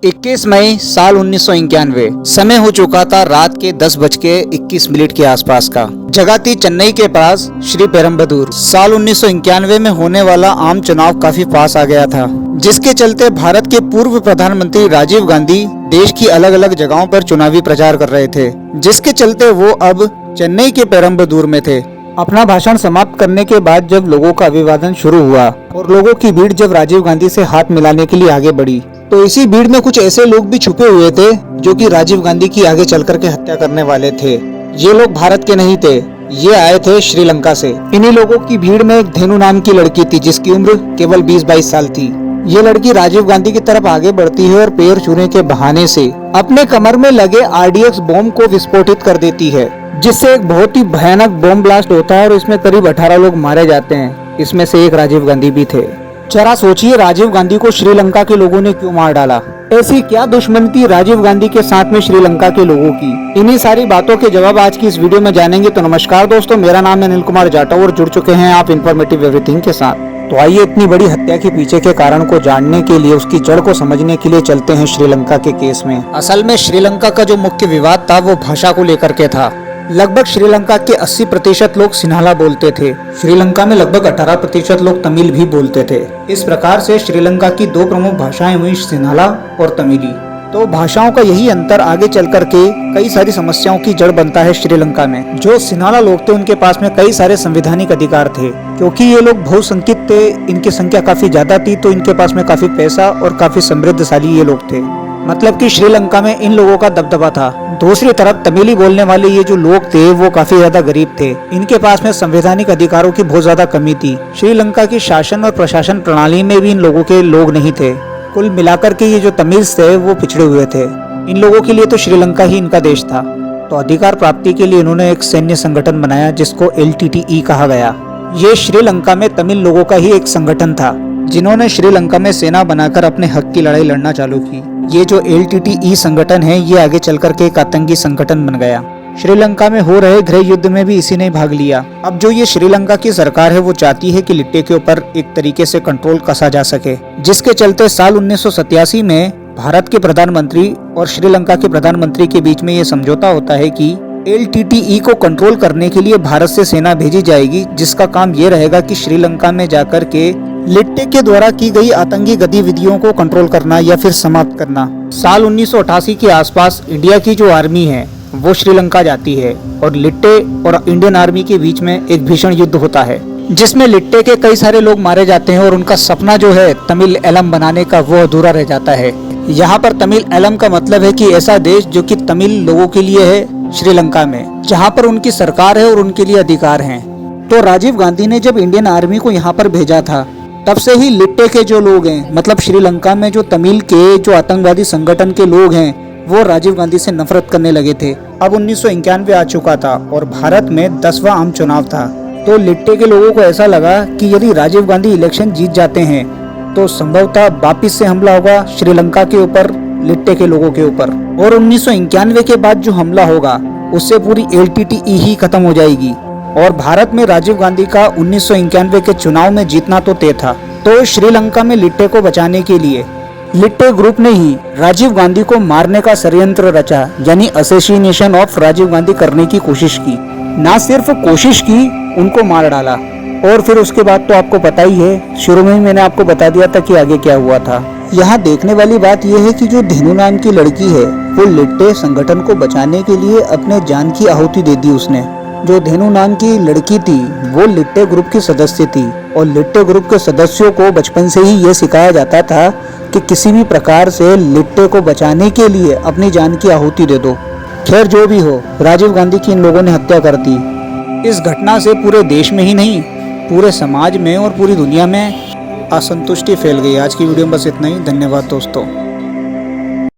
21 मई साल 1991। समय हो चुका था रात के 10:21 के आसपास का। जगह थी चेन्नई के पास श्री पेरम्बदूर। साल 1991 में होने वाला आम चुनाव काफी पास आ गया था, जिसके चलते भारत के पूर्व प्रधानमंत्री राजीव गांधी देश की अलग अलग जगहों पर चुनावी प्रचार कर रहे थे, जिसके चलते वो अब चेन्नई के पेरम्बदूर में थे। अपना भाषण समाप्त करने के बाद जब लोगों का अभिवादन शुरू हुआ और लोगों की भीड़ जब राजीव गांधी से हाथ मिलाने के लिए आगे बढ़ी, तो इसी भीड़ में कुछ ऐसे लोग भी छुपे हुए थे जो कि राजीव गांधी की आगे चल करके हत्या करने वाले थे। ये लोग भारत के नहीं थे, ये आए थे श्रीलंका से। इन्हीं लोगों की भीड़ में एक धेनु नाम की लड़की थी, जिसकी उम्र केवल 20-22 साल थी। ये लड़की राजीव गांधी की तरफ आगे बढ़ती है और पैर छूने के बहाने से अपने कमर में लगे RDX बॉम्ब को विस्फोटित कर देती है, जिससे एक बहुत ही भयानक बॉम्ब ब्लास्ट होता है और इसमें करीब 18 लोग मारे जाते हैं। इसमें से एक राजीव गांधी भी थे। जरा सोचिए, राजीव गांधी को श्रीलंका के लोगों ने क्यों मार डाला? ऐसी क्या दुश्मनी थी राजीव गांधी के साथ में श्रीलंका के लोगों की? इन्हीं सारी बातों के जवाब आज की इस वीडियो में जानेंगे। तो नमस्कार दोस्तों, मेरा नाम है अनिल कुमार जाटव और जुड़ चुके हैं आप इन्फॉर्मेटिव एवरीथिंग के साथ। तो आइए इतनी बड़ी हत्या के पीछे के कारण को जानने के लिए, उसकी जड़ को समझने के लिए चलते हैं श्रीलंका के केस में। असल में श्रीलंका का जो मुख्य विवाद था वो भाषा को लेकर के था। लगभग श्रीलंका के 80% लोग सिन्हाला बोलते थे। श्रीलंका में लगभग 18% लोग तमिल भी बोलते थे। इस प्रकार से श्रीलंका की दो प्रमुख भाषाएं हुई, सिन्हाला और तमिली। तो भाषाओं का यही अंतर आगे चल करके कई सारी समस्याओं की जड़ बनता है श्रीलंका में। जो सिन्हाला लोग थे उनके पास में कई सारे संवैधानिक अधिकार थे, क्योंकि ये लोग बहुसंख्यक थे, इनकी संख्या काफी ज्यादा थी, तो इनके पास में काफी पैसा और काफी समृद्धशाली ये लोग थे। मतलब कि श्रीलंका में इन लोगों का दबदबा था। दूसरी तरफ तमिली बोलने वाले ये जो लोग थे वो काफी ज्यादा गरीब थे। इनके पास में संवैधानिक अधिकारों की बहुत ज्यादा कमी थी। श्रीलंका की शासन और प्रशासन प्रणाली में भी इन लोगों के लोग नहीं थे। कुल मिलाकर के ये जो तमिल्स थे वो पिछड़े हुए थे। इन लोगों के लिए तो श्रीलंका ही इनका देश था। तो अधिकार प्राप्ति के लिए इन्होंने एक सैन्य संगठन बनाया जिसको LTTE कहा गया। ये श्रीलंका में तमिल लोगों का ही एक संगठन था, जिन्होंने श्रीलंका में सेना बनाकर अपने हक की लड़ाई लड़ना चालू की। ये जो LTTE संगठन है ये आगे चल करके एक आतंकी संगठन बन गया। श्रीलंका में हो रहे गृह युद्ध में भी इसी ने भाग लिया। अब जो ये श्रीलंका की सरकार है वो चाहती है कि लिट्टे के ऊपर एक तरीके से कंट्रोल कसा जा सके, जिसके चलते साल 1987 में भारत के प्रधानमंत्री और श्रीलंका के प्रधानमंत्री के बीच में ये समझौता होता है कि LTTE को कंट्रोल करने के लिए भारत से सेना भेजी जाएगी, जिसका काम ये रहेगा कि श्रीलंका में जाकर के लिट्टे के द्वारा की गई आतंकी गतिविधियों को कंट्रोल करना या फिर समाप्त करना। साल 1988 के आसपास इंडिया की जो आर्मी है वो श्रीलंका जाती है और लिट्टे और इंडियन आर्मी के बीच में एक भीषण युद्ध होता है, जिसमें लिट्टे के कई सारे लोग मारे जाते हैं और उनका सपना जो है तमिल एलम बनाने का वो अधूरा रह जाता है। यहाँ पर तमिल एलम का मतलब है कि ऐसा देश जो कि तमिल लोगों के लिए है श्रीलंका में, जहाँ पर उनकी सरकार है और उनके लिए अधिकार हैं। तो राजीव गांधी ने जब इंडियन आर्मी को यहाँ पर भेजा था, तब से ही लिट्टे के जो लोग हैं, मतलब श्रीलंका में जो तमिल के जो आतंकवादी संगठन के लोग हैं, वो राजीव गांधी से नफरत करने लगे थे। अब 1991 आ चुका था और भारत में 10वां आम चुनाव था। तो लिट्टे के लोगों को ऐसा लगा कि यदि राजीव गांधी इलेक्शन जीत जाते हैं तो संभवतः वापिस से हमला होगा श्रीलंका के ऊपर, लिट्टे के लोगों के ऊपर। और 1991 के बाद जो हमला होगा उससे पूरी LTTE ही खत्म हो जाएगी और भारत में राजीव गांधी का 1991 के चुनाव में जीतना तो तय था। तो श्रीलंका में लिट्टे को बचाने के लिए लिट्टे ग्रुप ने ही राजीव गांधी को मारने का षड्यंत्र रचा, यानी असैसिनेशन ऑफ राजीव गांधी करने की कोशिश की। ना सिर्फ कोशिश की, उनको मार डाला। और फिर उसके बाद तो आपको पता ही है, शुरू में ही मैंने आपको बता दिया था कि आगे क्या हुआ था। यहाँ देखने वाली बात यह है कि जो धेनु नाम की लड़की है वो लिट्टे संगठन को बचाने के लिए अपने जान की आहुति दे दी उसने। जो धेनु नाम की लड़की थी वो लिट्टे ग्रुप की सदस्य थी और लिट्टे ग्रुप के सदस्यों को बचपन से ही ये सिखाया जाता था कि किसी भी प्रकार से लिट्टे को बचाने के लिए अपनी जान की आहुति दे दो। खैर जो भी हो, राजीव गांधी की इन लोगों ने हत्या कर दी। इस घटना से पूरे देश में ही नहीं, पूरे समाज में और पूरी दुनिया में असंतुष्टि फैल गई। आज की वीडियो में बस इतना ही। धन्यवाद दोस्तों।